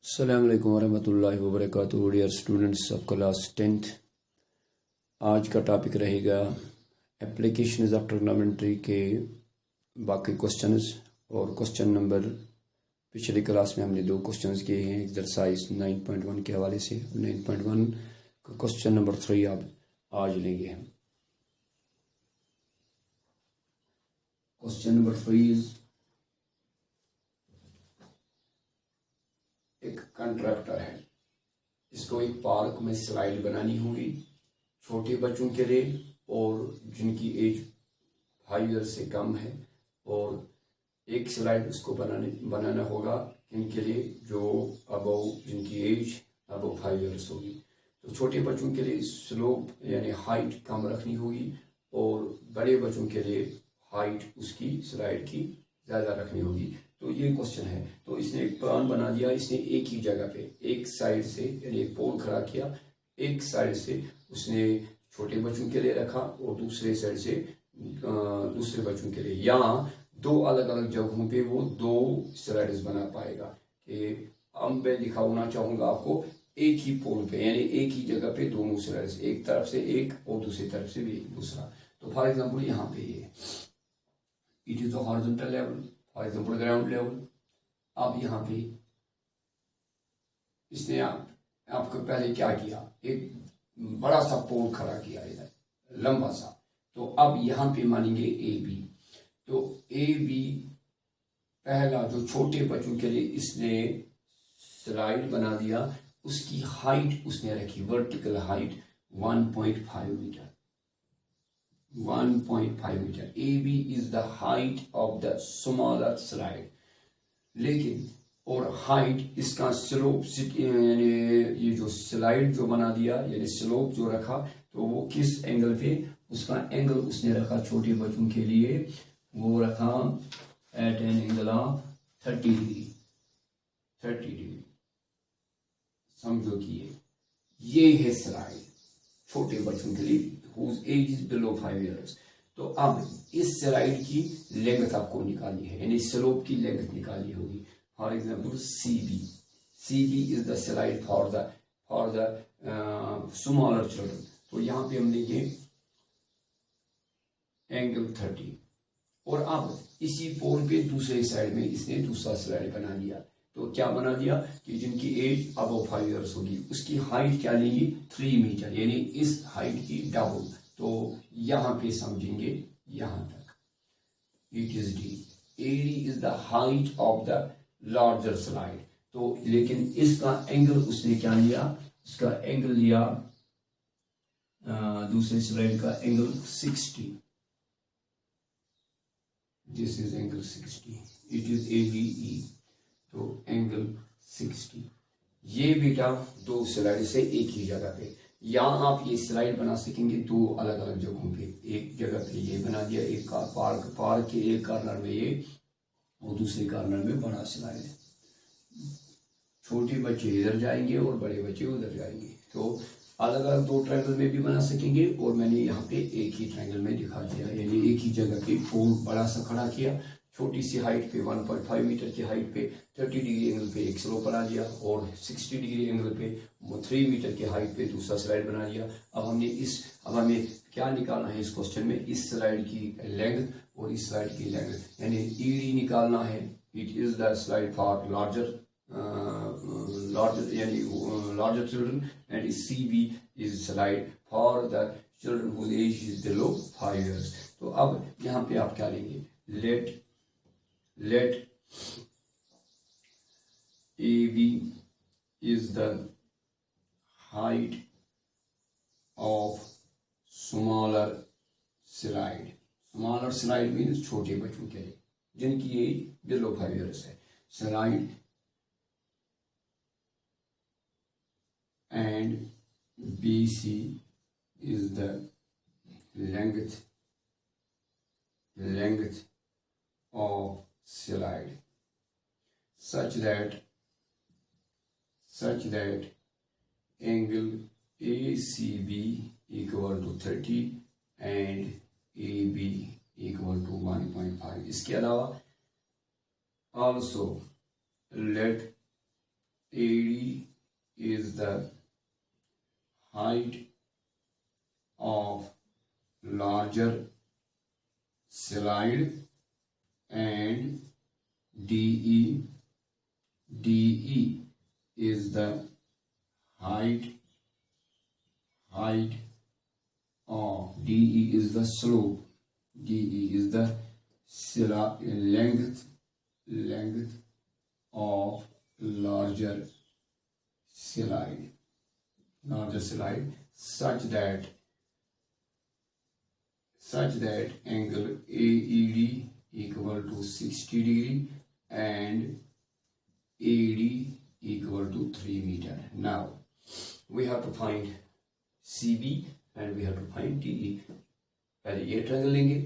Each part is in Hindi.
अस्सलाम वालेकुम वरहमतुल्लाहि वबरकातुहू। Dear students of class 10th, आज का टॉपिक रहेगा एप्लीकेशंस ऑफ ट्रिग्नोमेट्री के बाकी क्वेश्चंस। और क्वेश्चन नंबर पिछली क्लास में हमने 2 क्वेश्चंस किए हैं एक्सरसाइज 9.1 के हवाले से। 9.1 का क्वेश्चन नंबर 3 आप आज लेंगे। क्वेश्चन नंबर 3 इज एक कंट्रैक्टर है, इसको एक पार्क में स्लाइड बनानी होगी छोटे बच्चों के लिए और जिनकी एज 5 ईयर से कम है, और एक स्लाइड उसको बनाना होगा इनके लिए जो जिनकी एज अबव 5 ईयर्स होगी। तो छोटे बच्चों के लिए स्लोप यानी हाइट कम रखनी होगी और बड़े बच्चों के लिए हाइट उसकी स्लाइड की ज़्यादा रखनी होगी। तो ये क्वेश्चन है। तो इसने एक प्लान बना दिया, इसने एक ही जगह पे एक साइड से यानी एक पोल खड़ा किया, एक साइड से उसने छोटे बच्चों के लिए रखा और दूसरे साइड से दूसरे बच्चों के लिए। यहाँ 2 अलग अलग जगहों पे वो 2 स्लाइड्स बना पाएगा। कि अब मैं दिखाना चाहूँगा आपको एक ही पोल पे यानी एक ही जगह पे दोनों स्लाइड्स, एक तरफ से एक और दूसरी तरफ से भी दूसरा। तो फॉर एग्जाम्पल यहाँ पे ये it is the horizontal level, for example ground level. अब यहाँ पे इसने आपको पहले क्या किया, एक बड़ा सा पोल खड़ा किया इधर लंबा सा। तो अब यहाँ पे मानेंगे ए बी। तो ए बी पहला जो छोटे बच्चों के लिए इसने स्लाइड बना दिया, उसकी हाइट उसने रखी vertical height 1.5 metre. 1.5 metre. A B is the height of the smaller slide. लेकिन और हाइट इसका स्लोप यानी ये जो स्लाइड जो बना दिया यानी स्लोप जो रखा, तो वो किस एंगल पे, उसका एंगल उसने रखा छोटे बच्चों के लिए वो रखा at an angle of 30 degree. 30 degree समझो कि ये है स्लाइड छोटे बच्चों के लिए whose age is below 5 years। तो अब इस स्लाइड की लेंथ आपको निकालनी है यानी स्लोप की लेंथ निकालनी होगी। For example CB। CB is the slide for the smaller children. तो यहाँ पे हम लेंगे एंगल 30। और अब इसी पोल पे दूसरे साइड में इसने दूसरा स्लाइड बना दिया। तो क्या बना दिया कि जिनकी एज अबव 5 ईयर्स होगी उसकी हाइट क्या लेंगी 3 मीटर यानी इस हाइट की डबल। तो यहां पे समझेंगे यहां तक it is D. AD is the height of the larger slide. तो लेकिन इसका एंगल उसने क्या लिया, इसका एंगल लिया दूसरे स्लाइड का angle 60। This is angle 60। It is ABE। तो एंगल 60। ये बेटा 2 स्लाइड से एक ही जगह पे। यहाँ आप ये स्लाइड बना सकेंगे 2 अलग अलग जगहों पे। एक जगह पे ये बना दिया, एक पार्क के एक कॉर्नर में ये और दूसरे कॉर्नर में बड़ा स्लाइड। छोटे बच्चे इधर जाएंगे और बड़े बच्चे उधर जाएंगे। तो अलग अलग 2 ट्रायंगल में भी बना सकेंगे। और मैंने यहाँ पे एक ही ट्रायंगल में दिखा दिया यानी एक ही जगह पे पोल बड़ा सा खड़ा किया, छोटी सी हाइट पे 1.5 मीटर की हाइट पे 30 डिग्री एंगल पे एक स्लोप बना दिया और 60 डिग्री एंगल पे 3 मीटर की हाइट पे दूसरा स्लाइड बना दिया। अब हमें क्या निकालना है इस क्वेश्चन में, इस स्लाइड की लेंथ और इस स्लाइड की लेंथ यानी ED निकालना है। It is the slide for larger children and CB is slide for the children whose age is below 5 years। तो अब यहाँ पे आप क्या लेंगे, let AB is the height of smaller slide। smaller slide means छोटे बच्चों के लिए जिनकी एज below 5 years है। slide and BC is the length of slide such that angle ACB equal to 30 and AB equal to 1.5। इसके अलावा also let AD is the height of larger slide and DE is the height of DE is the slope, DE is the length of larger slide such that angle AED equal to 60 degree and AD equal to 3 meter. Now we have to find CB and we have to find DE. पहले ये ट्रायंगल लेंगे,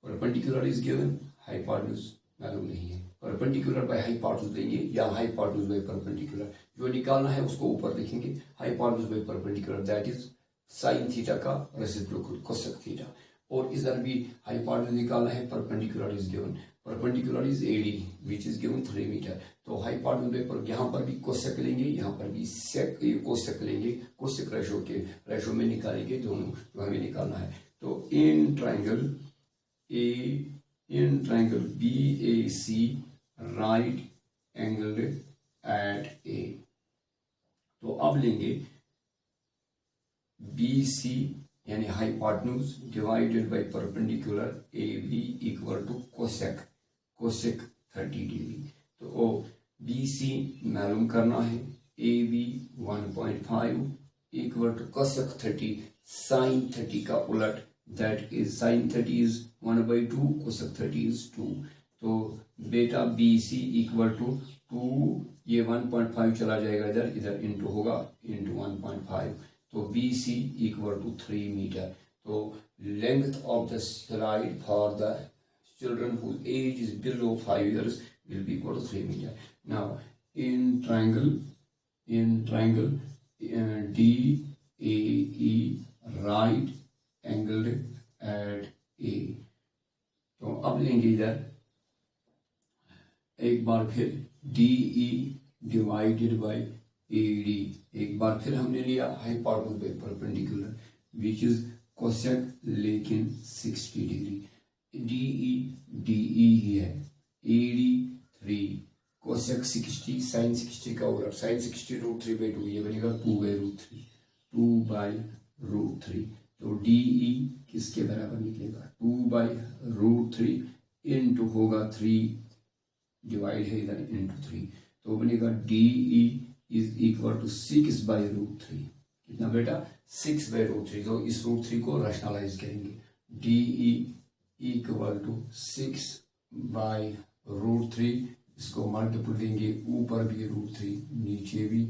परपेंडिकुलर इज गिवन, हाइपोटेन्यूज मालूम नहीं है, परपेंडिकुलर बाय हाइपोटेन्यूज लेंगे या हाइपोटेन्यूज बाय परपेंडिकुलर, जो निकालना है उसको ऊपर लिखेंगे, hypotenuse by perpendicular that is sine theta का रेसिप्रोकल कोसेक थीटा, और इधर भी हाइपोटेन्यूज निकालना है, perpendicular is given, perpendicular is AD which is given 3 metre, तो हाइपोटेन्यूज पर यहाँ पर भी कोसेक लेंगे, यहाँ पर भी सेक कोसेक लेंगे, कोसेक रेशो में निकालेंगे दोनों जो हमें निकालना है। तो in triangle BAC right angle at A, तो अब लेंगे BC यानी hypotenuse divided by perpendicular AB equal to cosec 30 degree, तो BC मालूम करना है, AB 1.5 equal to cosec 30 sine 30 का उलट, that is sine 30 is 1/2, cosec 30 is 2, तो बेटा BC इक्वल टू 2, ये 1.5 चला जाएगा इधर इंटू होगा इंटू 1.5, तो BC इक्वल टू 3 मीटर, तो length of the slide for the children whose age is below 5 years will be equal to 3 meter. Now in triangle DAE right angled at A, तो अब लेंगे इधर एक बार फिर DE डिवाइडेड बाय AD, एक बार फिर हमने लिया hypotenuse by perpendicular which is cosec लेकिन 60 डिग्री, DE ही है, AD 3 कोसेक 60 साइन 60 का उलट, साइन 60 √3/2, ये बनेगा 2/√3, तो DE किसके बराबर निकलेगा 2/√3 इंटू होगा 3 डिवाइड है इधर इंटू 3, तो बनेगा DE इज इक्वल टू 6/√3, कितना बेटा 6/√3, तो इस √3 को रैशनलाइज करेंगे, DE इक्वल टू 6/√3, इसको मल्टीपल देंगे, ऊपर भी √3 नीचे भी,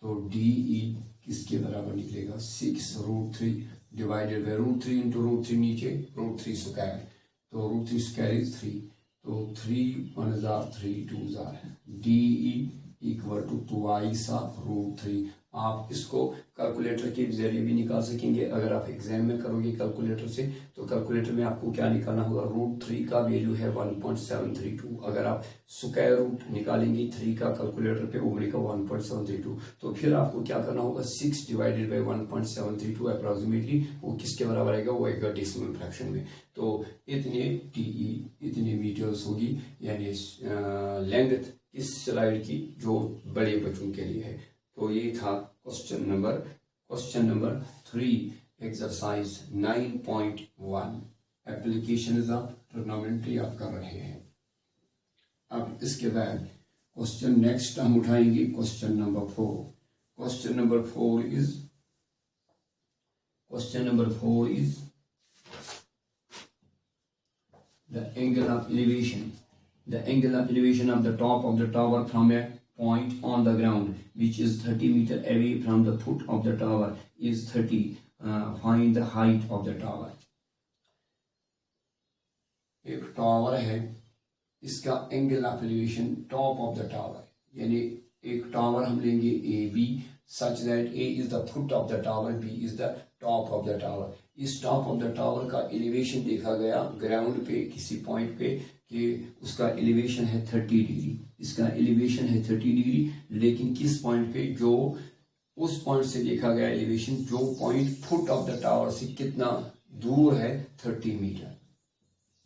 तो DE किसके बराबर निकलेगा 6√3 डिवाइडेड बाय √3 इंटू √3 नीचे √3 स्क्वायर, तो √3 स्क्वायर इज 3, तो 3 1 3 2 DE equal to twice of √3। आप इसको कैलकुलेटर के जरिए भी निकाल सकेंगे, अगर आप एग्जाम में करोगे कैलकुलेटर से, तो कैलकुलेटर में आपको क्या निकालना होगा, √3 का वैल्यू है 1.732, अगर आप स्क्वायर रूट निकालेंगे 3 का कैलकुलेटर पे वो बनेगा 1.732, तो फिर आपको क्या करना होगा 6 डिवाइडेड बाय 1.732 अप्रोक्सीमेटली वो किसके बराबर आएगा, वो आएगा डेसिमल फ्रैक्शन में, तो इतने TE इतने मीटर्स होगी, यानी लेंथ इस स्लाइड की जो बड़े बच्चों के लिए है। तो ये था question number 3 exercise 9.1 applications of trigonometry आप कर रहे हैं। अब इसके बाद क्वेश्चन नेक्स्ट हम उठाएंगे question number 4। Question number 4 is the angle of elevation of the top of the tower from a point on the ground which is 30 meter away from the foot of the tower is 30. Find the height of the tower. एक टावर है, इसका angle of elevation top of the tower, यानी एक टावर हम लेंगे AB such that A is the foot of the tower, B is the top of the tower. इस टॉप ऑफ द टावर का एलिवेशन देखा गया ग्राउंड पे किसी पॉइंट पे कि उसका एलिवेशन है 30 डिग्री, इसका एलिवेशन है 30 डिग्री, लेकिन किस पॉइंट पे, जो उस पॉइंट से देखा गया एलिवेशन जो point foot of the tower से कितना दूर है, 30 मीटर,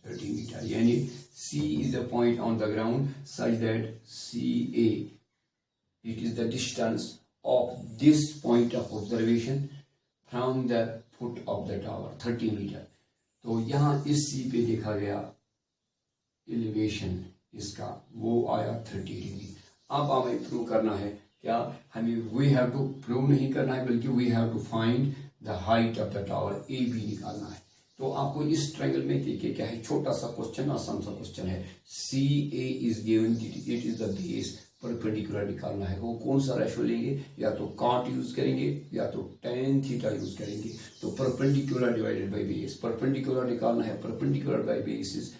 30 मीटर, यानी C is the point on the ground such that CA, it is the distance of this point of observation from the foot of the tower, 30 metre. तो यहाँ इस C पे देखा गया एलिवेशन इसका वो आया 30 डिग्री। अब हमें प्रूव करना है, क्या हमें वी हैव टू प्रूव नहीं करना है, बल्कि we have to find the height of the tower, A B निकालना है। तो आपको इस ट्रायंगल में देखिए क्या है, छोटा सा क्वेश्चन, आसान सा क्वेश्चन है। C A is given, it is the base, perpendicular निकालना है। वो कौन सा रेशो लेंगे, या तो कॉट यूज करेंगे या तो tan थीटा यूज करेंगे। तो perpendicular divided by base, perpendicular निकालना है, perpendicular by base is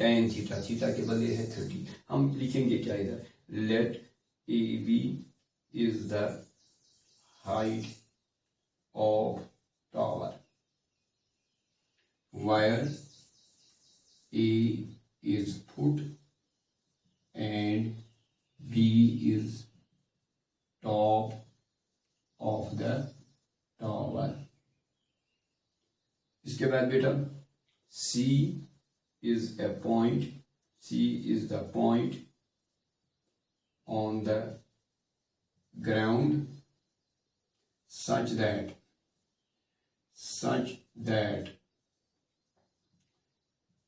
tan theta, theta के बदले है 30। हम लिखेंगे क्या इधर, let A B is the height of tower where A is foot and B is top of the tower। इसके बाद बेटा C is a point, C is the point on the ground such that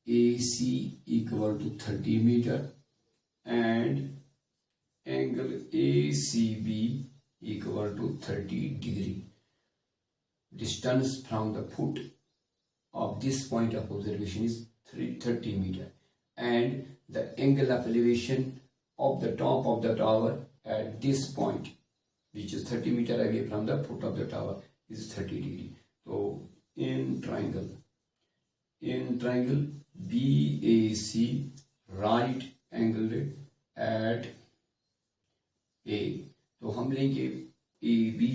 AC equal to 30 meter and angle ACB equal to 30 degree। Distance from the foot of this point of observation is 30 meter and the angle of elevation of the top of the tower at this point, which is 30 meter away from the foot of the tower, is 30 degree। So in triangle BAC right angled at A, तो हम लेंगे AB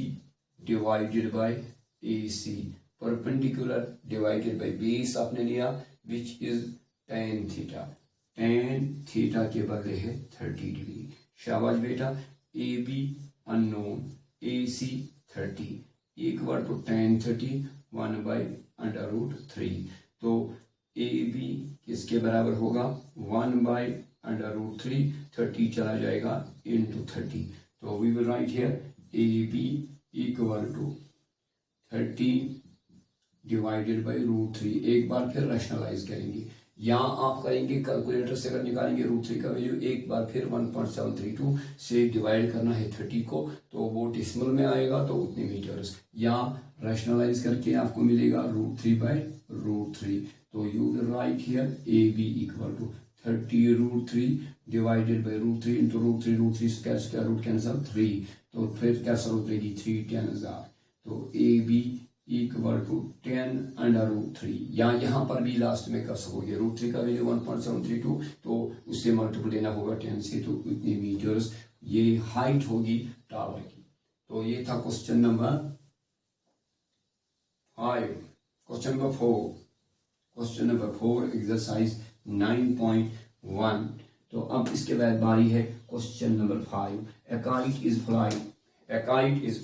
divided by AC, perpendicular divided by base आपने लिया which is tan theta, tan theta के बदले है 30 डिग्री। शाबाश बेटा। AB unknown, AC 30 equal to tan 30 1 by under root 3। तो ए बी किसके बराबर होगा, 1 बाय अंडर रूट 3, 30 चला जाएगा इनटू 30। तो we will write here A B equal to 30 divided by root 3। एक बार फिर रैशनलाइज करेंगे, यहाँ आप करेंगे कैलकुलेटर से, अगर निकालेंगे रूट 3 का वैल्यू, एक बार फिर 1.732 से डिवाइड करना है 30 को, तो वो डेसिमल में आएगा, तो उतने मीटर्स। यहाँ रैशनलाइज करके आपको मिलेगा रूट 3 बाय रूट 3। तो you will write here A B equal to 30 root 3 divided by root 3 into root 3 square root cancel 3, तो फिर कैंसल हो जाएगी 3 10,000। तो A B equal to 10 under root 3। यहाँ पर भी लास्ट में कर सकोगे, रूट 3 का वैल्यू 1.732, तो उससे मल्टीपल लेना होगा 10 से, तो इतने मीटर्स ये हाइट होगी टावर की। तो ये था question number 5। Question number 4 exercise 9.1। तो अब इसके बाद बारी है question number 5। A kite is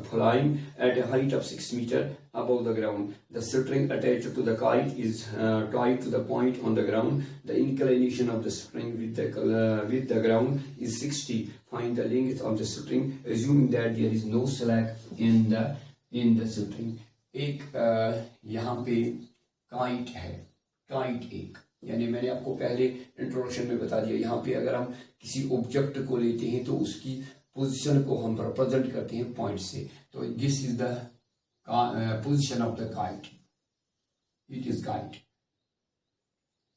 flying at a height of 6 meters above the ground. The string attached to the kite is tied to the point on the ground. The inclination of the string with the ground is 60. Find the length of the string, assuming that there is no slack in the string. एक यहाँ पे काइट है, काइट एक, यानी मैंने आपको पहले इंट्रोडक्शन में बता दिया, यहाँ पे अगर हम किसी ऑब्जेक्ट को लेते हैं तो उसकी पोजीशन को हम रिप्रेजेंट करते हैं पॉइंट से। तो this is the position of the kite, it is kite.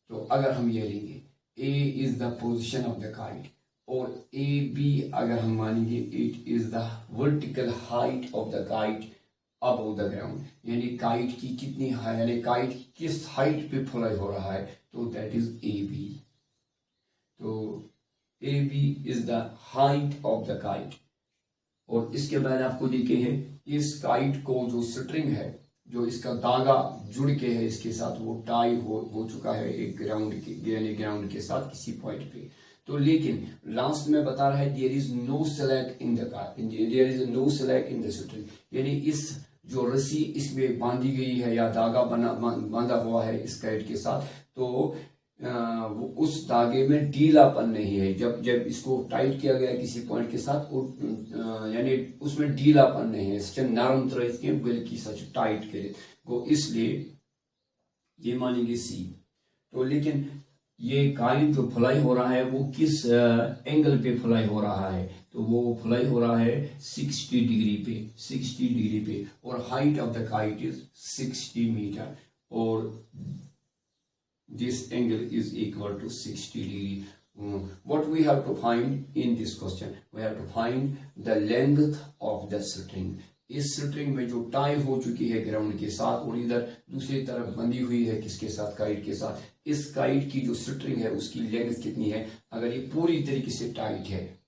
तो अगर हम ये लेंगे A is the position of the kite, और ए बी अगर हम मानेंगे it is the vertical height of the kite above the ground, यानी काइट की कितनी हाइट, यानी काइट किस हाइट पे फ्लाई हो रहा है, तो दैट इज ए बी। तो A B is the height of the kite. और इसके बाद आपको देखे हैं इस काइट को जो स्ट्रिंग है, जो इसका धागा जुड़ के है इसके साथ, वो टाई हो चुका है एक ग्राउंड के, यानी ग्राउंड के साथ किसी पॉइंट पे। तो लेकिन लास्ट में बता रहा है there is no slack in the car, there is no slack in the string, यानी इस जो रस्सी इसमें बांधी गई है या धागा बांधा हुआ है इस काइट के साथ, तो उस धागे में ढीलापन नहीं है। जब जब इसको टाइट किया गया किसी पॉइंट के साथ, यानी उसमें ढीलापन नहीं है, सच नरम तरह के बल्कि सच टाइट करे को, इसलिए ये मानेंगे सी। तो लेकिन ये काइट जो फ्लाई हो रहा है वो किस एंगल पे फ्लाई हो रहा है, तो वो फ्लाई हो रहा है 60 डिग्री पे, 60 डिग्री पे, और height of the kite is 60 metre, और this angle is equal to 60 degree. What we have to find in this question? We have to find the length of the string. इस स्ट्रिंग में जो टाई हो चुकी है ग्राउंड के साथ और इधर दूसरी तरफ बंधी हुई है किसके साथ, काइट के साथ, इस काइट की जो स्ट्रिंग है उसकी लेंथ कितनी है। अगर ये पूरी तरीके से टाइट है,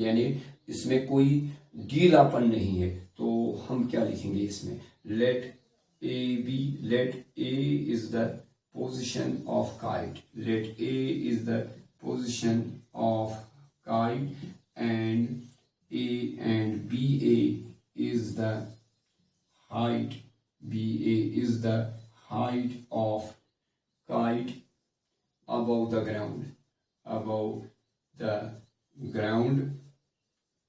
यानी इसमें कोई ढीलापन नहीं है, तो हम क्या लिखेंगे इसमें, let A is the position of kite, let A is the position of kite and A and BA is the height, BA is the height of kite above the ground,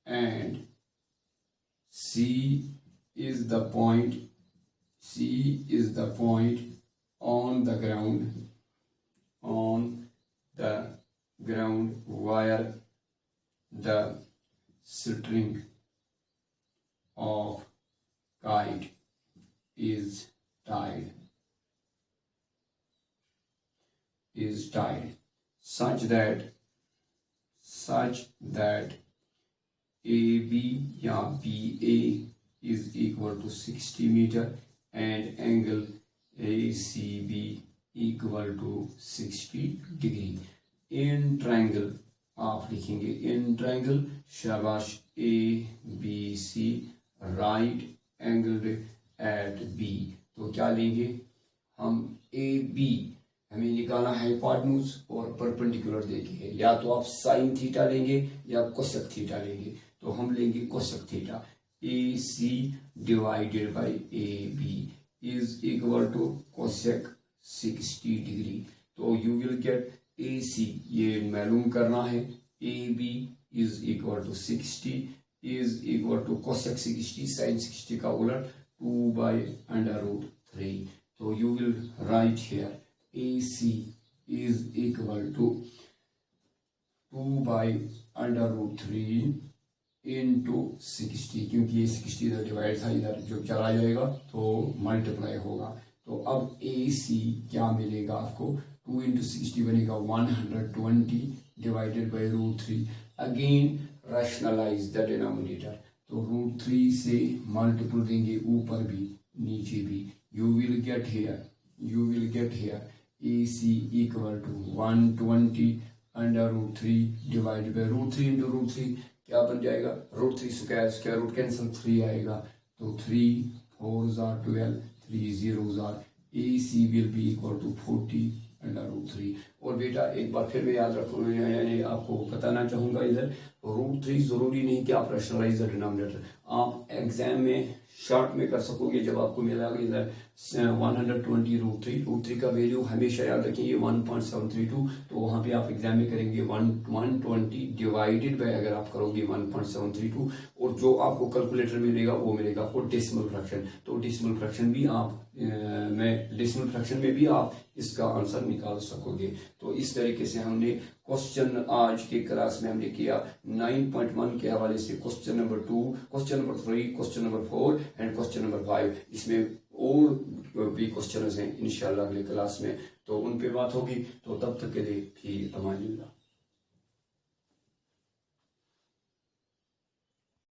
and C is the point on the ground where the string of kite is tied, such that AB या BA is equal to 60 meter and angle ACB equal to 60 degree. In triangle आप लिखेंगे, इन ट्रायंगल शाबाश ABC right angled at B। तो क्या लेंगे हम, AB हमें निकालना है हाइपोटेन्यूज और परपेंडिकुलर देखे, या तो आप साइन थीटा लेंगे या कोसेक थीटा लेंगे, तो हम लेंगे cosec theta. AC divided by AB is equal to cosec 60 degree. तो you will get AC, ये मालूम करना है, AB is equal to 60 is equal to cosec 60 sin 60 का उलट 2/√3। तो you will write here AC is equal to 2/√3 into 60, क्योंकि ये 60 इधर डिवाइड था, इधर जो चला जाएगा तो मल्टीप्लाई होगा। तो अब AC क्या मिलेगा आपको, 2 into 60 बनेगा 120 divided by √3। Again rationalise the denominator, तो √3 से मल्टीपल देंगे ऊपर भी नीचे भी, you will get here AC equal to 120 divided by √3 into √3 क्या बन जाएगा, √3 स्क्वायर रूट कैंसिल 3 आएगा, तो 3 4 12 3 0 AC will be equal to 40/√3। और बेटा एक बार फिर मैं याद रखूँ, यानी आपको बताना चाहूँगा, इधर √3 जरूरी नहीं कि आप रैशनलाइज द डिनोमिनेटर, आप एग्जाम में शॉर्ट में कर सकोगे। जब आपको मिलेगा इधर 120 √3 का वैल्यू हमेशा याद रखेंगे 1.732, तो वहाँ पे आप एग्जाम में करेंगे 120 डिवाइडेड बाय, अगर आप करोगे 1.732, और जो आपको कैलकुलेटर मिलेगा वो मिलेगा आपको डेसिमल फ्रैक्शन। तो डेसिमल फ्रैक्शन भी आप डेसिमल फ्रैक्शन में भी आप इसका आंसर निकाल सकोगे। तो इस तरीके से हमने क्वेश्चन आज के क्लास में हमने किया 9.1 के हवाले से question number 2, question number 3, question number 4 and question number 5। इसमें और भी क्वेश्चन हैं इंशाल्लाह अगले क्लास में, तो उन पे बात होगी। तो तब तक के लिए फिर अमान अल्लाह।